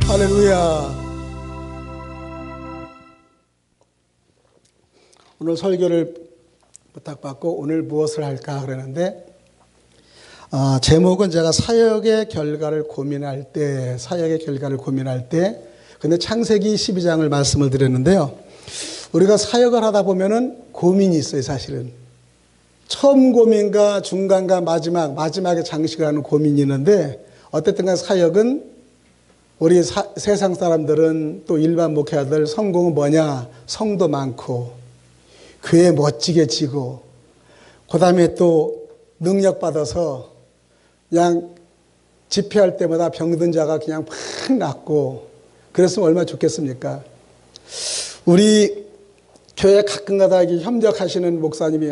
할렐루야. 오늘 설교를 부탁받고 오늘 무엇을 할까 그러는데 제목은 제가 사역의 결과를 고민할 때 근데 창세기 12장을 말씀을 드렸는데요. 우리가 사역을 하다 보면은 고민이 있어요. 사실은 처음 고민과 중간과 마지막에 장식을 하는 고민이 있는데 어쨌든 간 사역은 우리 세상 사람들은 또 일반 목회자들 성공은 뭐냐? 성도 많고 교회 멋지게 지고 그 다음에 또 능력 받아서 그냥 집회할 때마다 병든 자가 그냥 팍 낫고 그랬으면 얼마나 좋겠습니까? 우리 교회 가끔가다 협력하시는 목사님이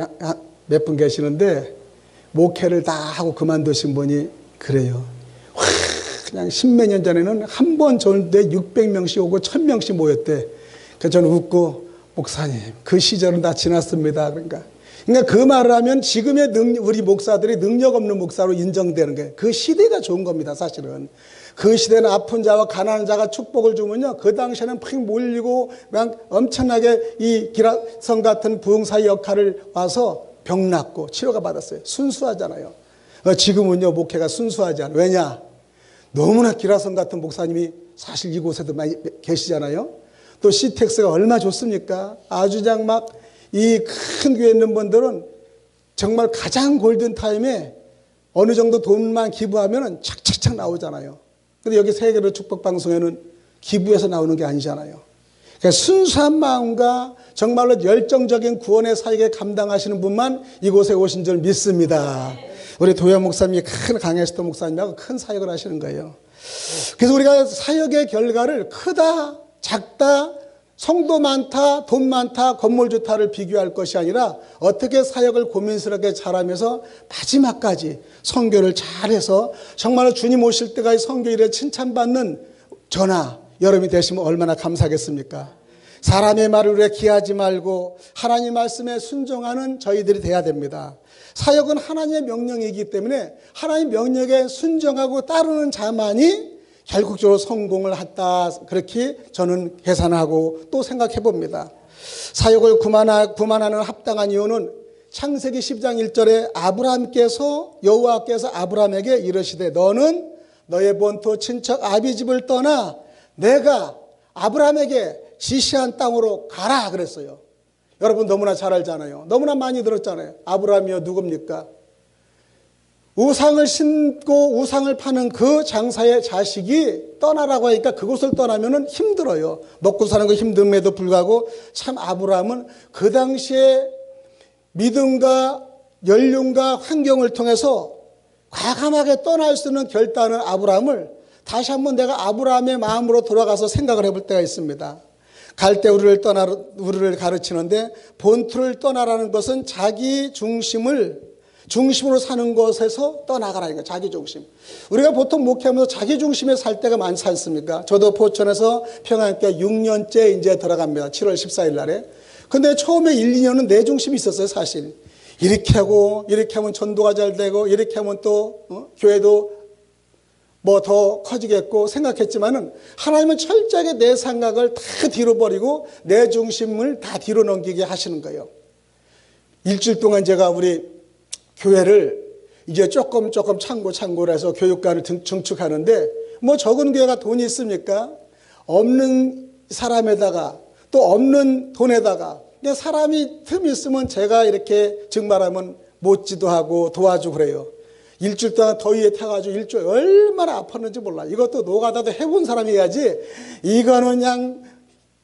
몇 분 계시는데 목회를 다 하고 그만두신 분이 그래요. 그냥 십몇 년 전에는 한 번 좋은데 600명씩 오고 1000명씩 모였대. 그래서 저는 웃고 목사님 그 시절은 다 지났습니다. 그러니까 그 말을 하면 지금의 우리 목사들이 능력 없는 목사로 인정되는 거예요. 그 시대가 좋은 겁니다. 사실은 그 시대는 아픈 자와 가난한 자가 축복을 주면요 그 당시에는 팍 몰리고 그냥 엄청나게 이 기라성 같은 부흥사의 역할을 와서 병 낫고 치료가 받았어요. 순수하잖아요. 지금은요 목회가 순수하지 않아요. 왜냐? 너무나 기라성 같은 목사님이 사실 이곳에도 많이 계시잖아요. 또 시텍스가 얼마나 좋습니까? 아주 그냥 막 이 큰 교회에 있는 분들은 정말 가장 골든타임에 어느 정도 돈만 기부하면 착착착 나오잖아요. 근데 여기 세계로 축복방송에는 기부해서 나오는 게 아니잖아요. 그러니까 순수한 마음과 정말로 열정적인 구원의 사역에 감당하시는 분만 이곳에 오신 줄 믿습니다. 우리 도현 목사님이 큰 강혜스도 목사님하고 큰 사역을 하시는 거예요. 그래서 우리가 사역의 결과를 크다, 작다, 성도 많다, 돈 많다, 건물 좋다를 비교할 것이 아니라 어떻게 사역을 고민스럽게 잘하면서 마지막까지 선교를 잘해서 정말 주님 오실 때까지 선교 일에 칭찬받는 저나 여러분이 되시면 얼마나 감사하겠습니까? 사람의 말을 우리가 기하지 말고 하나님 말씀에 순종하는 저희들이 돼야 됩니다. 사역은 하나님의 명령이기 때문에 하나님의 명령에 순종하고 따르는 자만이 결국적으로 성공을 했다. 그렇게 저는 계산하고 또 생각해 봅니다. 사역을 구만하는 합당한 이유는 창세기 10장 1절에 여호와께서 아브라함에게 이르시되 너는 너의 본토 친척 아비집을 떠나 내가 아브라함에게 지시한 땅으로 가라 그랬어요. 여러분 너무나 잘 알잖아요. 너무나 많이 들었잖아요. 아브라함이요 누굽니까? 우상을 신고 우상을 파는 그 장사의 자식이 떠나라고 하니까 그곳을 떠나면 힘들어요. 먹고 사는 거 힘듦에도 불구하고 참 아브라함은 그 당시에 믿음과 연륜과 환경을 통해서 과감하게 떠날 수 있는 결단을 아브라함을 다시 한번 내가 아브라함의 마음으로 돌아가서 생각을 해볼 때가 있습니다. 갈대 우리를 가르치는데 본토를 떠나라는 것은 자기 중심을 중심으로 사는 것에서 떠나가라니까. 자기 중심. 우리가 보통 목회하면서 자기 중심에 살 때가 많지 않습니까? 저도 포천에서 평안교회 6년째 이제 들어갑니다. 7월 14일 날에. 근데 처음에 1, 2년은 내 중심이 있었어요, 사실. 이렇게 하고, 이렇게 하면 전도가 잘 되고, 이렇게 하면 또, 교회도 뭐 더 커지겠고 생각했지만은 하나님은 철저하게 내 생각을 다 뒤로 버리고 내 중심을 다 뒤로 넘기게 하시는 거예요. 일주일 동안 제가 우리 교회를 이제 조금 참고를 해서 교육관을 증축하는데 뭐 적은 교회가 돈이 있습니까? 없는 사람에다가 또 없는 돈에다가 그냥 사람이 틈이 있으면 제가 이렇게 증말하면 못 지도하고 도와주고 그래요. 일주일 동안 더위에 타가지고 일주일 얼마나 아팠는지 몰라. 이것도 노가다도 해본 사람이 해야지. 이거는 그냥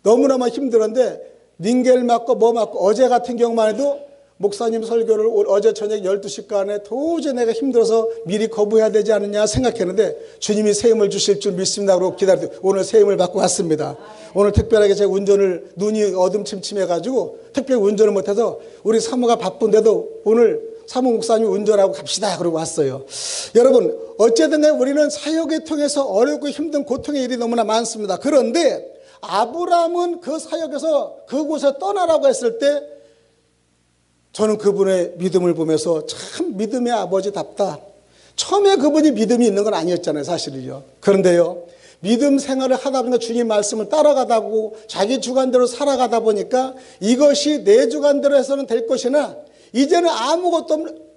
너무너무 힘들었는데 링겔 맞고 뭐 맞고 어제 같은 경우만 해도 목사님 설교를 어제 저녁 12시간에 도저히 내가 힘들어서 미리 거부해야 되지 않느냐 생각했는데 주님이 새 힘을 주실 줄 믿습니다. 그러고 기다리고 오늘 새 힘을 받고 왔습니다. 오늘 특별하게 제가 눈이 어둠침침해가지고 특별히 운전을 못해서 우리 사모가 바쁜데도 오늘 사모 목사님 운전하고 갑시다 그러고 왔어요. 여러분 어쨌든 간에 우리는 사역을 통해서 어렵고 힘든 고통의 일이 너무나 많습니다. 그런데 아브라함은 그 사역에서 그곳에 떠나라고 했을 때 저는 그분의 믿음을 보면서 참 믿음의 아버지답다. 처음에 그분이 믿음이 있는 건 아니었잖아요, 사실은요. 그런데요, 믿음 생활을 하다 보니까 주님 말씀을 따라가다 보고 자기 주관대로 살아가다 보니까 이것이 내 주관대로 해서는 될 것이나 이제는 아무것도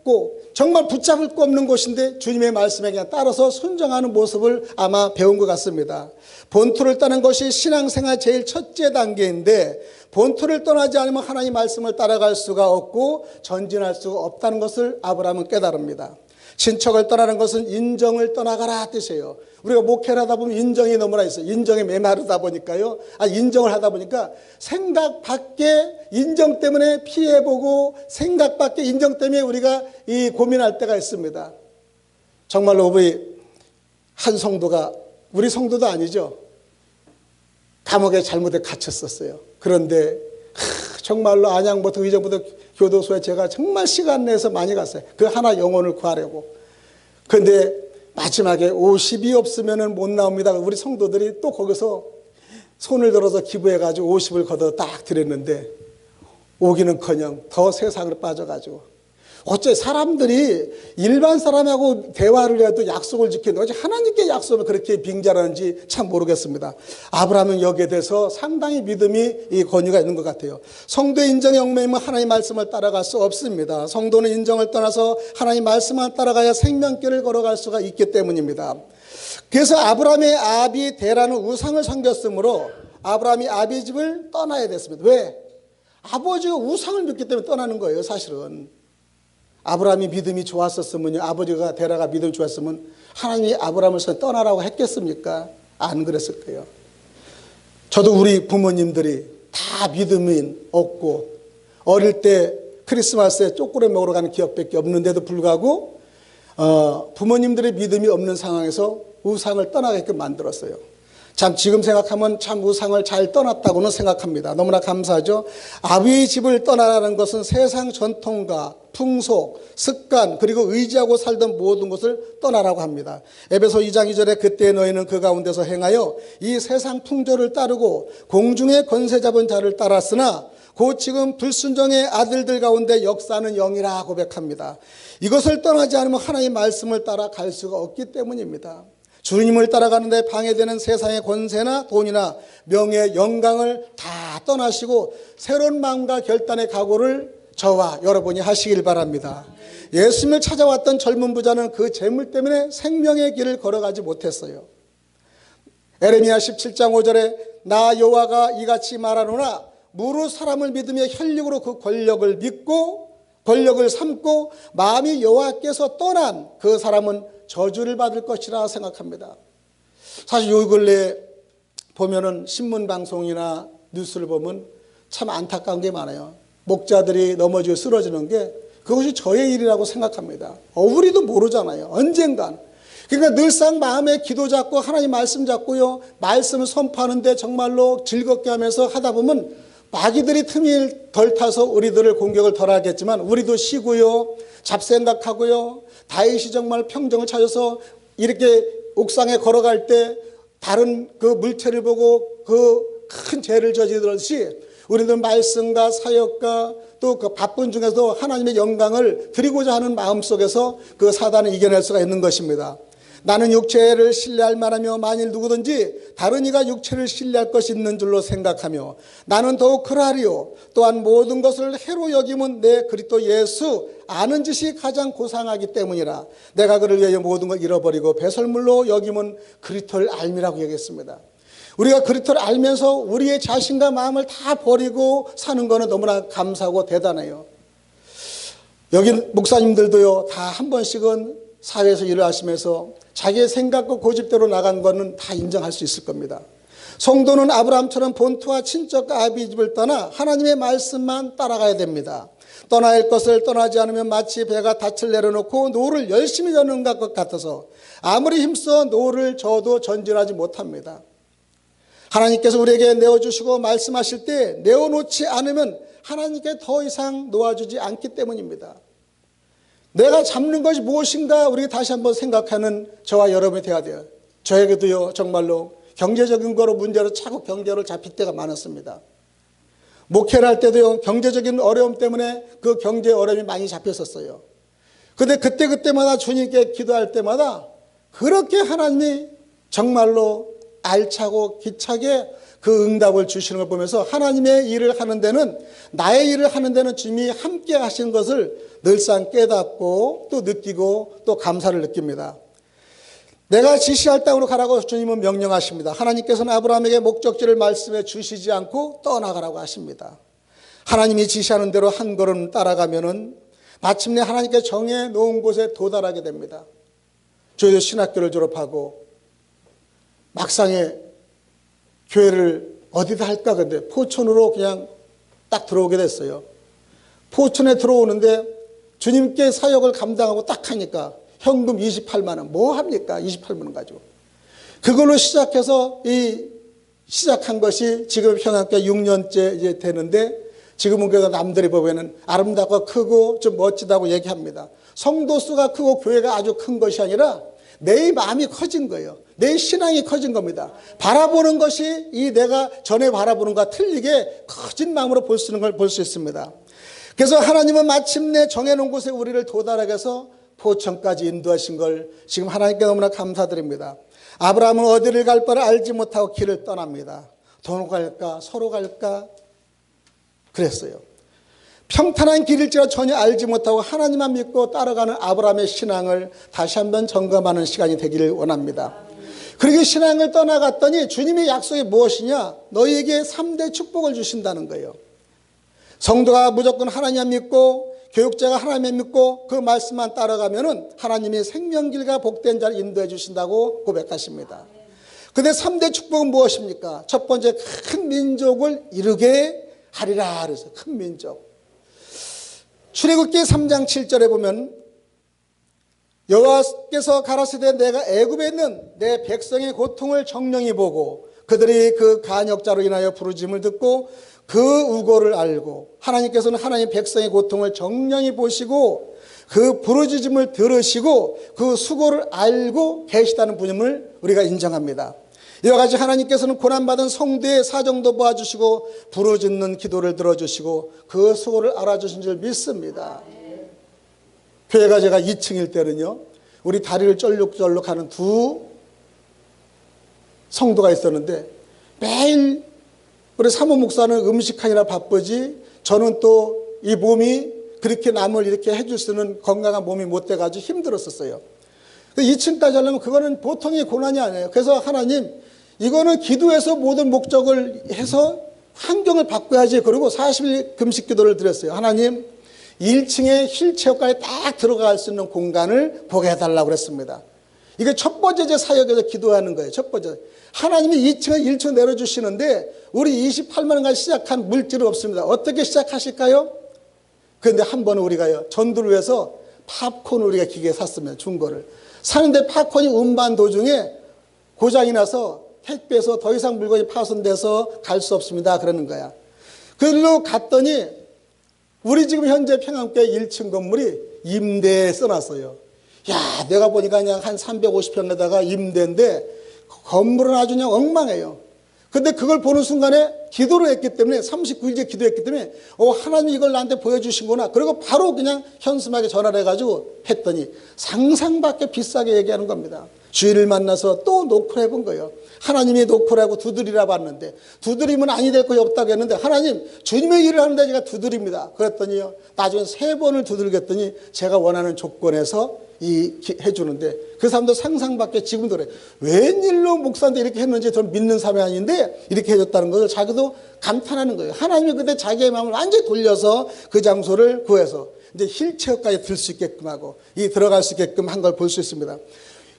없고 정말 붙잡을 거 없는 것인데 주님의 말씀에 그냥 따라서 순종하는 모습을 아마 배운 것 같습니다. 본토를 떠난 것이 신앙생활 제일 첫째 단계인데 본토를 떠나지 않으면 하나님 말씀을 따라갈 수가 없고 전진할 수가 없다는 것을 아브라함은 깨달습니다. 친척을 떠나는 것은 인정을 떠나가라 뜻이에요. 우리가 목회를 하다 보면 인정이 너무나 있어요. 인정에 메마르다 보니까요. 인정을 하다 보니까 생각 밖에 인정 때문에 피해보고 생각 밖에 인정 때문에 우리가 이 고민할 때가 있습니다. 정말로 우리 한 성도가 우리 성도도 아니죠. 감옥에 잘못에 갇혔었어요. 그런데 정말로 안양부터 의정부터 교도소에 제가 정말 시간 내서 많이 갔어요. 그 하나 영혼을 구하려고. 그런데 마지막에 50이 없으면 못 나옵니다. 우리 성도들이 또 거기서 손을 들어서 기부해가지고 50을 걷어 딱 드렸는데 오기는커녕 더 세상으로 빠져가지고 어째 사람들이 일반 사람하고 대화를 해도 약속을 지키는데 어째 하나님께 약속을 그렇게 빙자하는지 참 모르겠습니다. 아브라함은 여기에 대해서 상당히 믿음이 이 권위가 있는 것 같아요. 성도의 인정에 얽매이면 하나님 말씀을 따라갈 수 없습니다. 성도는 인정을 떠나서 하나님 말씀만 따라가야 생명길을 걸어갈 수가 있기 때문입니다. 그래서 아브라함의 아비 데라는 우상을 섬겼으므로 아브라함이 아비 집을 떠나야 됐습니다. 왜? 아버지가 우상을 믿기 때문에 떠나는 거예요, 사실은. 아브라함이 믿음이 좋았었으면요, 아버지가 데라가 믿음이 좋았으면 하나님이 아브라함을 떠나라고 했겠습니까? 안 그랬을 거예요. 저도 우리 부모님들이 다 믿음이 없고 어릴 때 크리스마스에 쪼꼬리 먹으러 가는 기억밖에 없는데도 불구하고 부모님들의 믿음이 없는 상황에서 우상을 떠나게끔 만들었어요. 참 지금 생각하면 참 우상을 잘 떠났다고는 생각합니다. 너무나 감사하죠. 아비의 집을 떠나라는 것은 세상 전통과 풍속, 습관 그리고 의지하고 살던 모든 것을 떠나라고 합니다. 에베소 2장 2절에 그때 너희는 그 가운데서 행하여 이 세상 풍조를 따르고 공중의 권세 잡은 자를 따랐으나 곧 지금 불순종의 아들들 가운데 역사하는 영이라 고백합니다. 이것을 떠나지 않으면 하나님의 말씀을 따라 갈 수가 없기 때문입니다. 주님을 따라가는데 방해되는 세상의 권세나 돈이나 명예, 영광을 다 떠나시고 새로운 마음과 결단의 각오를 저와 여러분이 하시길 바랍니다. 예수님을 찾아왔던 젊은 부자는 그 재물 때문에 생명의 길을 걸어가지 못했어요. 에레미야 17장 5절에 나 여호와가 이같이 말하노라 무릇 사람을 믿으며 혈육으로 그 권력을 믿고 권력을 삼고 마음이 여호와께서 떠난 그 사람은 저주를 받을 것이라 생각합니다. 사실 요 근래에 보면은 신문 방송이나 뉴스를 보면 참 안타까운 게 많아요. 목자들이 넘어지고 쓰러지는 게 그것이 저의 일이라고 생각합니다. 우리도 모르잖아요. 언젠간. 그러니까 늘상 마음에 기도 잡고 하나님 말씀 잡고요. 말씀을 선포하는데 정말로 즐겁게 하면서 하다 보면 마귀들이 틈이 덜 타서 우리들을 공격을 덜 하겠지만 우리도 쉬고요, 잡생각하고요, 다윗이 정말 평정을 찾아서 이렇게 옥상에 걸어갈 때 다른 그 물체를 보고 그 큰 죄를 저지르듯이 우리는 말씀과 사역과 또 그 바쁜 중에서도 하나님의 영광을 드리고자 하는 마음속에서 그 사단을 이겨낼 수가 있는 것입니다. 나는 육체를 신뢰할 만하며 만일 누구든지 다른 이가 육체를 신뢰할 것이 있는 줄로 생각하며 나는 더욱 그러하리요. 또한 모든 것을 해로 여김은 내 그리스도 예수 아는 짓이 가장 고상하기 때문이라. 내가 그를 위하여 모든 걸 잃어버리고 배설물로 여김은 그리스도를 알미라고 얘기했습니다. 우리가 그리스도를 알면서 우리의 자신과 마음을 다 버리고 사는 것은 너무나 감사하고 대단해요. 여기 목사님들도요, 다 한 번씩은 사회에서 일을 하시면서 자기의 생각과 고집대로 나간 것은 다 인정할 수 있을 겁니다. 성도는 아브라함처럼 본토와 친척과 아비 집을 떠나 하나님의 말씀만 따라가야 됩니다. 떠나야 할 것을 떠나지 않으면 마치 배가 닻을 내려놓고 노를 열심히 저는 것 같아서 아무리 힘써 노를 저어도 전진하지 못합니다. 하나님께서 우리에게 내어주시고 말씀하실 때 내어놓지 않으면 하나님께 더 이상 놓아주지 않기 때문입니다. 내가 잡는 것이 무엇인가 우리가 다시 한번 생각하는 저와 여러분이 되어야 돼요. 저에게도요, 정말로 경제적인 거로 문제로 자꾸 경제를 잡힐 때가 많았습니다. 목회를 할 때도요, 경제적인 어려움 때문에 그 경제 어려움이 많이 잡혔었어요. 그런데 그때마다 주님께 기도할 때마다 그렇게 하나님이 정말로 알차고 기차게 그 응답을 주시는 걸 보면서 하나님의 일을 하는 데는, 나의 일을 하는 데는 주님이 함께 하시는 것을 늘상 깨닫고 또 느끼고 또 감사를 느낍니다. 내가 지시할 땅으로 가라고 주님은 명령하십니다. 하나님께서는 아브라함에게 목적지를 말씀해 주시지 않고 떠나가라고 하십니다. 하나님이 지시하는 대로 한 걸음 따라가면은 마침내 하나님께 정해 놓은 곳에 도달하게 됩니다. 저희도 신학교를 졸업하고 막상에 교회를 어디다 할까, 근데 포천으로 그냥 딱 들어오게 됐어요. 포천에 들어오는데 주님께 사역을 감당하고 딱 하니까 현금 28만 원, 뭐 합니까? 28만 원 가지고. 그걸로 시작해서 시작한 것이 지금 평양교회 6년째 이제 되는데, 지금은 그래서 남들이 보면은 아름답고 크고 좀 멋지다고 얘기합니다. 성도 수가 크고 교회가 아주 큰 것이 아니라 내 마음이 커진 거예요. 내 신앙이 커진 겁니다. 바라보는 것이 이 내가 전에 바라보는 것과 틀리게 커진 마음으로 볼 수 있는 걸 볼 수 있습니다. 그래서 하나님은 마침내 정해놓은 곳에 우리를 도달하게 해서 포천까지 인도하신 걸 지금 하나님께 너무나 감사드립니다. 아브라함은 어디를 갈 바를 알지 못하고 길을 떠납니다. 도로 갈까 서로 갈까 그랬어요. 평탄한 길일지라 전혀 알지 못하고 하나님만 믿고 따라가는 아브라함의 신앙을 다시 한번 점검하는 시간이 되기를 원합니다. 그렇게 신앙을 떠나갔더니 주님의 약속이 무엇이냐? 너희에게 3대 축복을 주신다는 거예요. 성도가 무조건 하나님 믿고 교육자가 하나님 믿고 그 말씀만 따라가면은 하나님이 생명길과 복된 자를 인도해 주신다고 고백하십니다. 근데 3대 축복은 무엇입니까? 첫 번째, 큰 민족을 이루게 하리라 그래서 큰 민족. 출애굽기 3장 7절에 보면 여호와께서 가라사대 내가 애굽에 있는 내 백성의 고통을 정령히 보고 그들이 그 간역자로 인하여 부르짖음을 듣고 그 우고를 알고, 하나님께서는 하나님 백성의 고통을 정령히 보시고 그 부르짖음을 들으시고 그 수고를 알고 계시다는 분임을 우리가 인정합니다. 이와 같이 하나님께서는 고난받은 성도의 사정도 봐주시고 부르짖는 기도를 들어주시고 그 수고를 알아주신 줄 믿습니다. 교회가 제가 2층일 때는요, 우리 다리를 쩔룩쩔룩하는 두 성도가 있었는데 매일 우리 사모 목사는 음식하느라 바쁘지 저는 또 이 몸이 그렇게 남을 이렇게 해줄 수 있는 건강한 몸이 못 돼가지고 힘들었었어요. 2층까지 하려면 그거는 보통의 고난이 아니에요. 그래서 하나님, 이거는 기도해서 모든 목적을 해서 환경을 바꿔야지. 그리고 40일 금식 기도를 드렸어요. 하나님, 1층에 휠체어까지 딱 들어갈 수 있는 공간을 보게 해달라고 그랬습니다. 이게 첫 번째 제 사역에서 기도하는 거예요. 첫 번째. 하나님이 2층에 1층 내려주시는데 우리 28만 원까지 시작한 물질은 없습니다. 어떻게 시작하실까요? 그런데 한 번은 우리가요, 전도를 위해서 팝콘을 우리가 기계에 샀습니다. 중고를. 사는데 팝콘이 운반 도중에 고장이 나서 택배에서 더 이상 물건이 파손돼서 갈 수 없습니다. 그러는 거야. 그걸로 갔더니 우리 지금 현재 평양교회 1층 건물이 임대에 써놨어요. 야, 내가 보니까 그냥 한 350평에다가 임대인데 건물은 아주 그냥 엉망해요. 근데 그걸 보는 순간에 기도를 했기 때문에 39일째 기도했기 때문에 하나님이 이걸 나한테 보여주신구나. 그리고 바로 그냥 현수막에 전화를 해가지고 했더니 상상밖에 비싸게 얘기하는 겁니다. 주일을 만나서 또 노크를 해본 거예요. 하나님이 노크를 하고 두드리라 봤는데 두드리면 아니 될 것이 없다고 했는데 하나님 주님의 일을 하는데 제가 두드립니다. 그랬더니요 나중에 3번을 두들겼더니 제가 원하는 조건에서 해주는데 그 사람도 상상밖에 지금도 그래. 웬일로 목사인데 이렇게 했는지 저는 믿는 사람이 아닌데 이렇게 해줬다는 것을 자기도 감탄하는 거예요. 하나님이 그때 자기의 마음을 완전히 돌려서 그 장소를 구해서 이제 힐체어까지 들 수 있게끔 하고 들어갈 수 있게끔 한 걸 볼 수 있습니다.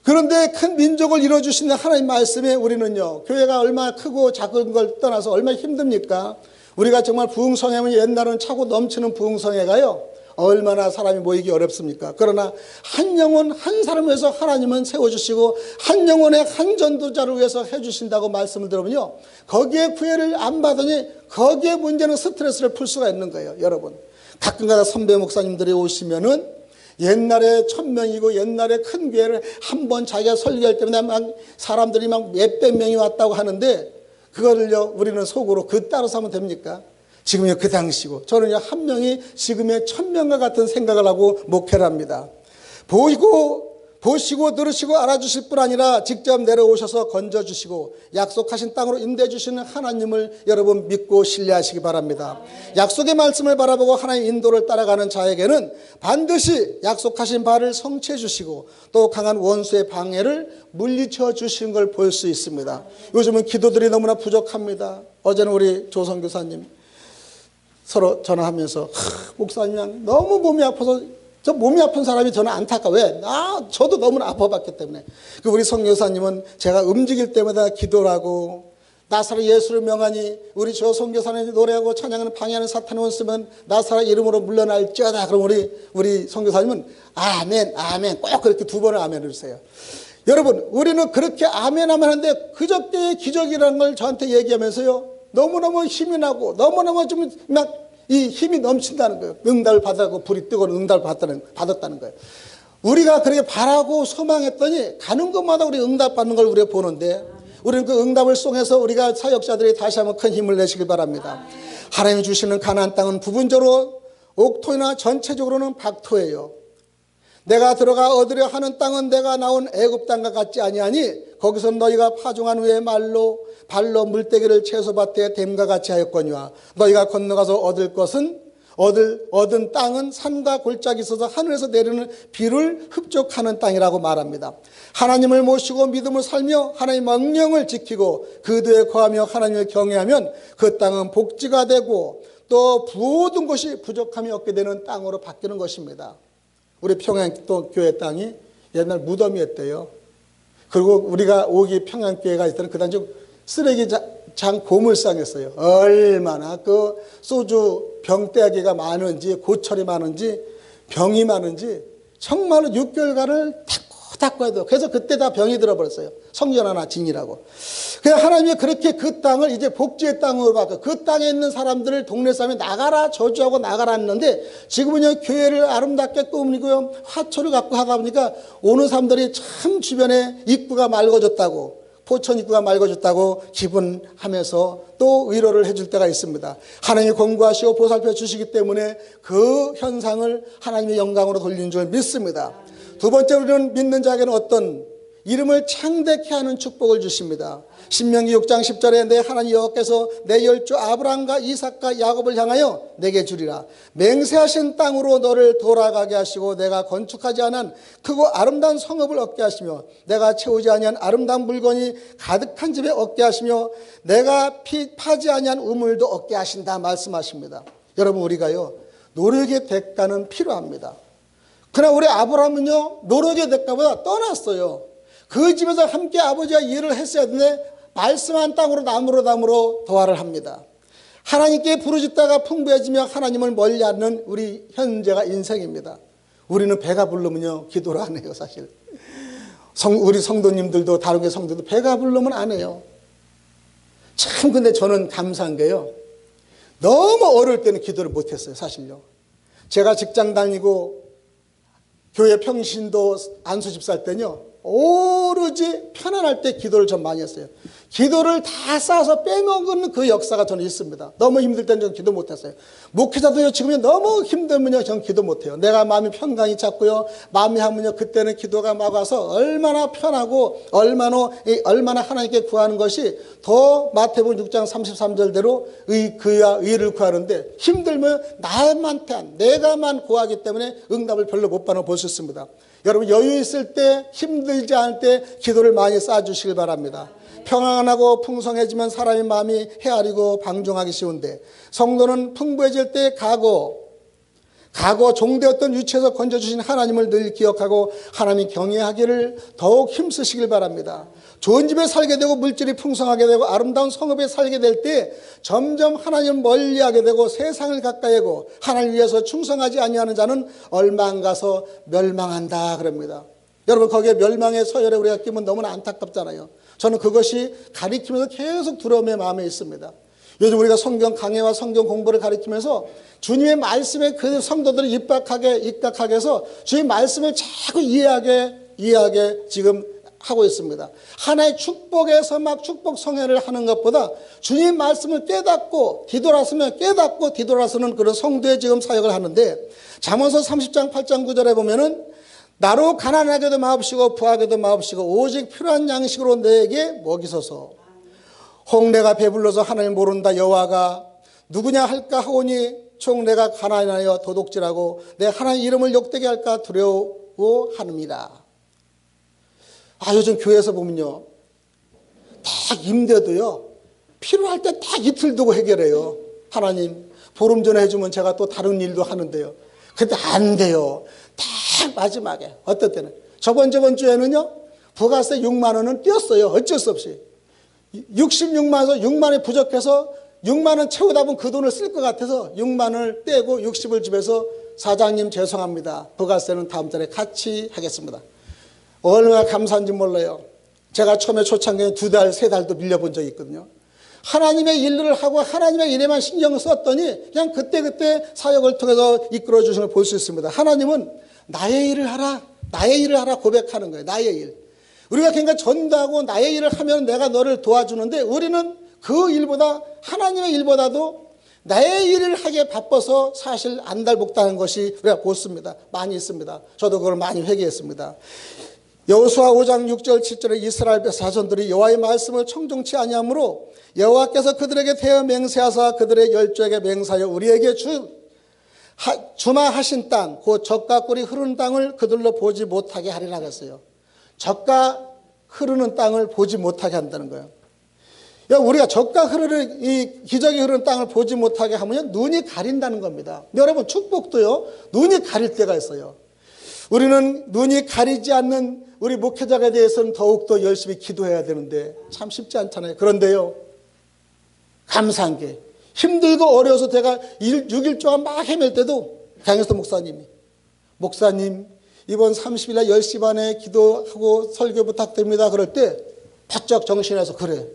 그런데 큰 민족을 이루어주시는 하나님 말씀에 우리는요 교회가 얼마나 크고 작은 걸 떠나서 얼마나 힘듭니까? 우리가 정말 부흥성회면 옛날은 차고 넘치는 부흥성회가요 얼마나 사람이 모이기 어렵습니까? 그러나 한 영혼 한 사람을 위해서 하나님은 세워주시고 한 영혼의 한 전도자를 위해서 해주신다고 말씀을 들으면요 거기에 구애를 안 받으니 거기에 문제는 스트레스를 풀 수가 있는 거예요. 여러분 가끔가다 선배 목사님들이 오시면은 옛날에 1000명이고 옛날에 큰 교회를 한 번 자기가 설교할 때마다 막 사람들이 막 몇백 명이 왔다고 하는데 그거를요 우리는 속으로 따라서 하면 됩니까? 지금요 그 당시고 저는요 한 명이 지금의 1000명과 같은 생각을 하고 목회를 합니다. 보시고 들으시고 알아주실 뿐 아니라 직접 내려오셔서 건져주시고 약속하신 땅으로 인도해주시는 하나님을 여러분 믿고 신뢰하시기 바랍니다. 약속의 말씀을 바라보고 하나님 인도를 따라가는 자에게는 반드시 약속하신 바를 성취해 주시고 또 강한 원수의 방해를 물리쳐 주시는 걸 볼 수 있습니다. 요즘은 기도들이 너무나 부족합니다. 어제는 우리 조성교사님 서로 전화하면서 목사님 너무 몸이 아파서 저 몸이 아픈 사람이 저는 안타까워요. 저도 너무나 아파봤기 때문에. 우리 성교사님은 제가 움직일 때마다 기도를 하고 나사렛 예수를 명하니 우리 저 성교사님이 노래하고 찬양하는 방해하는 사탄의 원수면 나사렛 이름으로 물러날지어다. 그럼 우리 성교사님은 아멘 아멘 꼭 그렇게 2번을 아멘을 주세요. 여러분 우리는 그렇게 아멘 하는데 그저께의 기적이라는 걸 저한테 얘기하면서요 너무너무 힘이 나고 너무너무 좀 막 이 힘이 넘친다는 거예요. 응답을 받았고 불이 뜨거운 응답을 받았다는 거예요. 우리가 그렇게 바라고 소망했더니 가는 곳마다 우리 응답받는 걸 우리가 보는데 우리는 그 응답을 통해서 우리가 사역자들이 다시 한번 큰 힘을 내시길 바랍니다. 하나님이 주시는 가나안 땅은 부분적으로 옥토이나 전체적으로는 박토예요. 내가 들어가 얻으려 하는 땅은 내가 나온 애굽 땅과 같지 아니하니 거기서 너희가 파종한 후에 발로 물때기를 채소밭에 댐과 같이 하였거니와 너희가 건너가서 얻은 땅은 산과 골짜기 있어서 하늘에서 내리는 비를 흡족하는 땅이라고 말합니다. 하나님을 모시고 믿음을 살며 하나님의 명령을 지키고 그도에 거하며 하나님을 경외하면 그 땅은 복지가 되고 또 모든 것이 부족함이 없게 되는 땅으로 바뀌는 것입니다. 우리 평양교회 땅이 옛날 무덤이었대요. 그리고 우리가 오기 평양교회가 있던 그 당시 쓰레기장 고물상이었어요. 얼마나 그 소주 병떼기가 많은지 고철이 많은지 병이 많은지 정말로 6개월간을 닦고 해도 그래서 그때 다 병이 들어버렸어요. 성전 하나 지니라고. 그래서 하나님이 그렇게 그 땅을 이제 복지의 땅으로 바꿔 그 땅에 있는 사람들을 동네 사람이 나가라 저주하고 나가라 했는데 지금은요 교회를 아름답게 꾸미고요 화초를 갖고 하다 보니까 오는 사람들이 참 주변에 입구가 맑아졌다고 포천 입구가 맑아졌다고 기분하면서 또 위로를 해줄 때가 있습니다. 하나님이 공부하시고 보살펴 주시기 때문에 그 현상을 하나님의 영광으로 돌리는 줄 믿습니다. 두 번째 우리는 믿는 자에게는 어떤 이름을 창대케 하는 축복을 주십니다. 신명기 6장 10절에 내 하나님 여호와께서 내 열조 아브라함과 이삭과 야곱을 향하여 내게 주리라. 맹세하신 땅으로 너를 돌아가게 하시고 내가 건축하지 않은 크고 아름다운 성읍을 얻게 하시며 내가 채우지 아니한 아름다운 물건이 가득한 집에 얻게 하시며 내가 파지 아니한 우물도 얻게 하신다 말씀하십니다. 여러분 우리가요 노력의 대가는 필요합니다. 그러나 우리 아브라함은요 노력의 대가보다 떠났어요. 그 집에서 함께 아버지와 일을 했어야 되는데 말씀한 땅으로 나무로 도화를 합니다. 하나님께 부르짖다가 풍부해지며 하나님을 멀리하는 우리 현재가 인생입니다. 우리는 배가 부르면요 기도를 안 해요. 사실 우리 성도님들도 다른 게 성도도 배가 부르면 안 해요. 참 근데 저는 감사한 게요 너무 어려울 때는 기도를 못했어요, 사실요. 제가 직장 다니고 교회 평신도 안수집사할 때는요, 오로지 편안할 때 기도를 좀 많이 했어요. 기도를 다 쌓아서 빼먹은 그 역사가 저는 있습니다. 너무 힘들 때는 저는 기도 못했어요. 목회자도요, 지금요, 너무 힘들면요, 저는 기도 못해요. 내가 마음이 평강이 찾고요, 마음이 하면요, 그때는 기도가 막 와서 얼마나 편하고, 얼마나 하나님께 구하는 것이 더 마태복음 6장 33절대로 그와 의를 구하는데, 힘들면 내가만 구하기 때문에 응답을 별로 못 받는 걸 볼 수 있습니다. 여러분, 여유 있을 때, 힘들지 않을 때 기도를 많이 쌓아주시길 바랍니다. 평안하고 풍성해지면 사람의 마음이 헤아리고 방종하기 쉬운데, 성도는 풍부해질 때 과거 종되었던 위치에서 건져주신 하나님을 늘 기억하고 하나님 경외하기를 더욱 힘쓰시길 바랍니다. 좋은 집에 살게 되고 물질이 풍성하게 되고 아름다운 성읍에 살게 될 때 점점 하나님을 멀리하게 되고 세상을 가까이 하고 하나님을 위해서 충성하지 아니하는 자는 얼마 안 가서 멸망한다 그럽니다. 여러분, 거기에 멸망의 서열에 우리가 끼면 너무나 안타깝잖아요. 저는 그것이 가리키면서 계속 두려움의 마음에 있습니다. 요즘 우리가 성경 강해와 성경 공부를 가리키면서 주님의 말씀에 그 성도들을 입각하게 해서 주님의 말씀을 자꾸 이해하게 지금 하고 있습니다. 하나의 축복에서 막 축복 성회를 하는 것보다 주님 말씀을 깨닫고 뒤돌아서는 그런 성도의 지금 사역을 하는데, 잠언서 30장 8장 9절에 보면은 나로 가난하게도 마옵시고 부하게도 마옵시고 오직 필요한 양식으로 내게 먹이소서. 혹 내가 배불러서 하나님을 모른다 여호와가 누구냐 할까 하오니 총 내가 가난하여 도둑질하고 내 하나님 이름을 욕되게 할까 두려워하느니라. 요즘 교회에서 보면요, 딱 임대도요, 필요할 때 딱 이틀 두고 해결해요. 하나님 보름 전에 해주면 제가 또 다른 일도 하는데요. 근데 안 돼요. 딱 마지막에. 어떨 때는 저번 주에는요, 부가세 6만 원은 띄었어요. 어쩔 수 없이 66만 원에서 6만 원이 부족해서 6만 원 채우다 보면 그 돈을 쓸 것 같아서 6만 원을 떼고 60을 집에서 사장님 죄송합니다, 부가세는 다음 달에 같이 하겠습니다. 얼마나 감사한지 몰라요. 제가 처음에 초창기에 2달, 3달도 밀려본 적이 있거든요. 하나님의 일을 하고 하나님의 일에만 신경을 썼더니 그냥 그때 사역을 통해서 이끌어주시는 걸 볼 수 있습니다. 하나님은 나의 일을 하라 고백하는 거예요. 나의 일. 우리가 그러니까 전도하고 나의 일을 하면 내가 너를 도와주는데, 우리는 그 일보다, 하나님의 일보다도 나의 일을 하기에 바빠서 사실 안달복달한 것이 우리가 보습니다. 많이 있습니다. 저도 그걸 많이 회개했습니다. 여호수아 5장 6절 7절에 이스라엘 자손들이 여호와의 말씀을 청종치 아니하므로 여호와께서 그들에게 대여 맹세하사 그들의 열조에게 맹세하여 우리에게 주마하신 땅, 곧 젖과 꿀이 흐르는 땅을 그들로 보지 못하게 하리라 했어요. 젖과 흐르는 땅을 보지 못하게 한다는 거예요. 우리가 젖과 흐르는 이 기적이 흐르는 땅을 보지 못하게 하면 눈이 가린다는 겁니다. 여러분, 축복도요, 눈이 가릴 때가 있어요. 우리는 눈이 가리지 않는 우리 목회자에 대해서는 더욱더 열심히 기도해야 되는데 참 쉽지 않잖아요. 그런데요, 감사한 게 힘들고 어려워서 제가 6일 동안 막 헤맬 때도 강혜서 목사님 이번 30일 날 10시 반에 기도하고 설교 부탁드립니다. 그럴 때 바짝 정신해서 그래,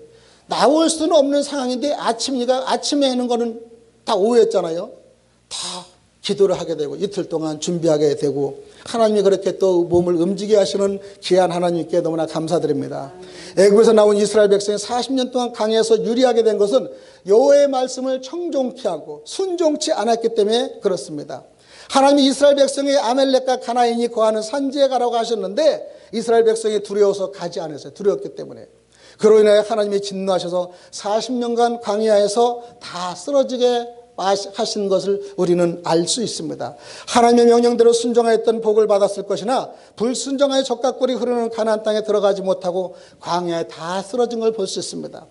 나올 수는 없는 상황인데 아침에 하는 거는 다 오후였잖아요. 다 기도를 하게 되고 이틀 동안 준비하게 되고, 하나님이 그렇게 또 몸을 움직이게 하시는 귀한 하나님께 너무나 감사드립니다. 애굽에서 나온 이스라엘 백성이 40년 동안 강해서 유리하게 된 것은 여호와의 말씀을 청종케 하고 순종치 않았기 때문에 그렇습니다. 하나님이 이스라엘 백성이 아멜렉과 가나인이 거하는 산지에 가라고 하셨는데 이스라엘 백성이 두려워서 가지 않았어요. 두려웠기 때문에. 그로 인하여 하나님이 진노하셔서 40년간 광야에서 다 쓰러지게 하신 것을 우리는 알 수 있습니다. 하나님의 명령대로 순종하였던 복을 받았을 것이나 불순종하여 젖과 꿀이 흐르는 가나안 땅에 들어가지 못하고 광야에 다 쓰러진 걸 볼 수 있습니다.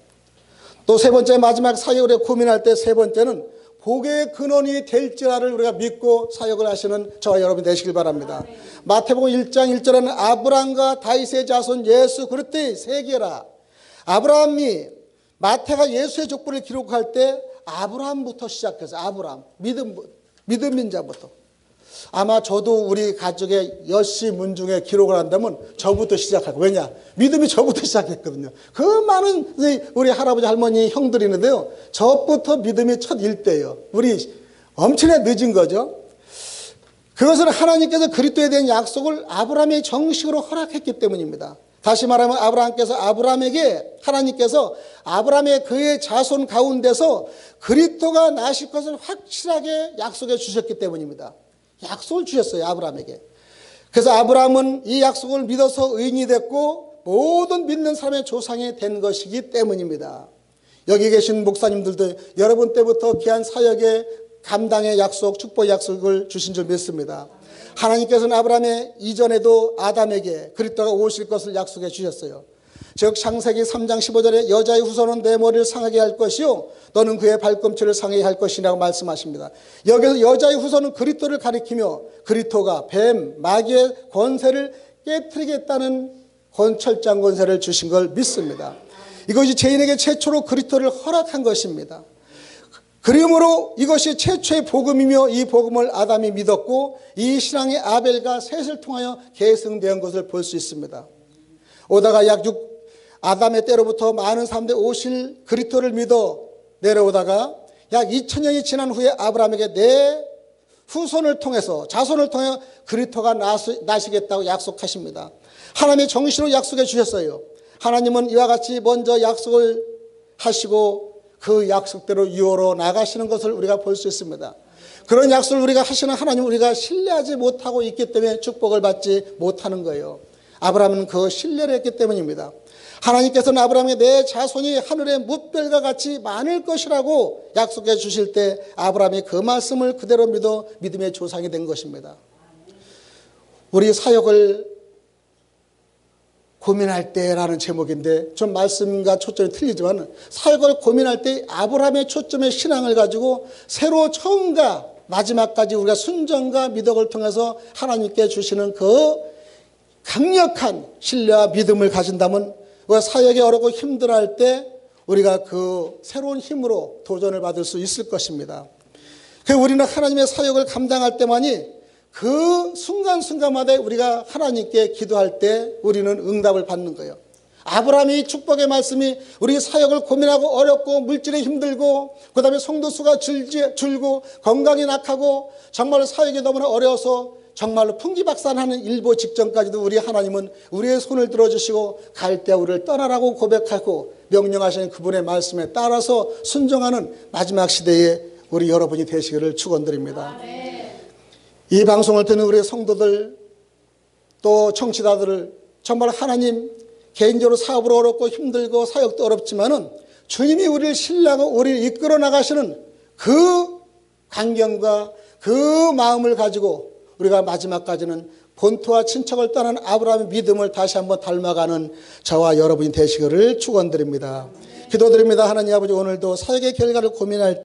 또 세 번째, 마지막 사역을 고민할 때 세 번째는 복의 근원이 될지라를 우리가 믿고 사역을 하시는 저와 여러분이 되시길 바랍니다. 마태복음 1장 1절에는 아브라함과 다윗의 자손 예수 그리스도의 세계라. 아브라함이, 마태가 예수의 족보를 기록할 때 아브라함부터 시작해서, 아브라함 믿음인 자부터 아마 저도 우리 가족의 여시 문중에 기록을 한다면 저부터 시작할 거예요. 왜냐? 믿음이 저부터 시작했거든요. 그 많은 우리 할아버지, 할머니, 형들이 있는데요. 저부터 믿음이 첫 일대예요. 우리 엄청나게 늦은 거죠. 그것은 하나님께서 그리스도에 대한 약속을 아브라함의 정식으로 허락했기 때문입니다. 다시 말하면 하나님께서 아브라함의 그의 자손 가운데서 그리스도가 나실 것을 확실하게 약속해 주셨기 때문입니다. 약속을 주셨어요, 아브라함에게. 그래서 아브라함은 이 약속을 믿어서 의인이 됐고 모든 믿는 사람의 조상이 된 것이기 때문입니다. 여기 계신 목사님들도 여러분 때부터 귀한 사역의 감당의 약속, 축복 약속을 주신 줄 믿습니다. 하나님께서는 아브라함의 이전에도 아담에게 그리스도가 오실 것을 약속해 주셨어요. 즉 창세기 3장 15절에 여자의 후손은 내 머리를 상하게 할 것이요 너는 그의 발꿈치를 상하게 할 것이라고 말씀하십니다. 여기서 여자의 후손은 그리스도를 가리키며 그리스도가 뱀, 마귀의 권세를 깨뜨리겠다는 철저한 권세를 주신 걸 믿습니다. 이것이 죄인에게 최초로 그리스도를 허락한 것입니다. 그러므로 이것이 최초의 복음이며 이 복음을 아담이 믿었고 이 신앙의 아벨과 셋을 통하여 계승된 것을 볼 수 있습니다. 오다가 아담의 때로부터 많은 사람들이 오실 그리스도를 믿어 내려오다가 약 2000년이 지난 후에 아브라함에게 내 후손을 통해서 자손을 통해 그리스도가 나시겠다고 약속하십니다. 하나님의 정신으로 약속해 주셨어요. 하나님은 이와 같이 먼저 약속을 하시고 그 약속대로 이어로 나가시는 것을 우리가 볼 수 있습니다. 그런 약속을 우리가 하시는 하나님을 우리가 신뢰하지 못하고 있기 때문에 축복을 받지 못하는 거예요. 아브라함은 그 신뢰를 했기 때문입니다. 하나님께서는 아브라함에게 내 자손이 하늘의 뭇별과 같이 많을 것이라고 약속해 주실 때 아브라함이 그 말씀을 그대로 믿어 믿음의 조상이 된 것입니다. 우리 사역을 고민할 때라는 제목인데 좀 말씀과 초점이 틀리지만 사역을 고민할 때 아브라함의 초점의 신앙을 가지고 새로 처음과 마지막까지 우리가 순종과 믿음을 통해서 하나님께 주시는 그 강력한 신뢰와 믿음을 가진다면 우리가 사역이 어렵고 힘들어할 때 우리가 그 새로운 힘으로 도전을 받을 수 있을 것입니다. 우리는 하나님의 사역을 감당할 때만이 그 순간순간마다 우리가 하나님께 기도할 때 우리는 응답을 받는 거예요. 아브라함이 축복의 말씀이 우리 사역을 고민하고 어렵고 물질이 힘들고 그 다음에 성도수가 줄고 건강이 낙하고 정말로 사역이 너무나 어려워서 정말로 풍기박산하는 일보 직전까지도 우리 하나님은 우리의 손을 들어주시고 갈 때 우리를 떠나라고 고백하고 명령하시는 그분의 말씀에 따라서 순종하는 마지막 시대에 우리 여러분이 되시기를 축원드립니다. 이 방송을 듣는 우리 성도들 또 청취자들을 정말 하나님 개인적으로 사업으로 어렵고 힘들고 사역도 어렵지만은 주님이 우리를 신뢰하고 우리를 이끌어 나가시는 그 광경과 그 마음을 가지고 우리가 마지막까지는 본토와 친척을 떠난 아브라함의 믿음을 다시 한번 닮아가는 저와 여러분이 되시기를 축원드립니다. 기도드립니다. 하나님 아버지 오늘도 사역의 결과를 고민할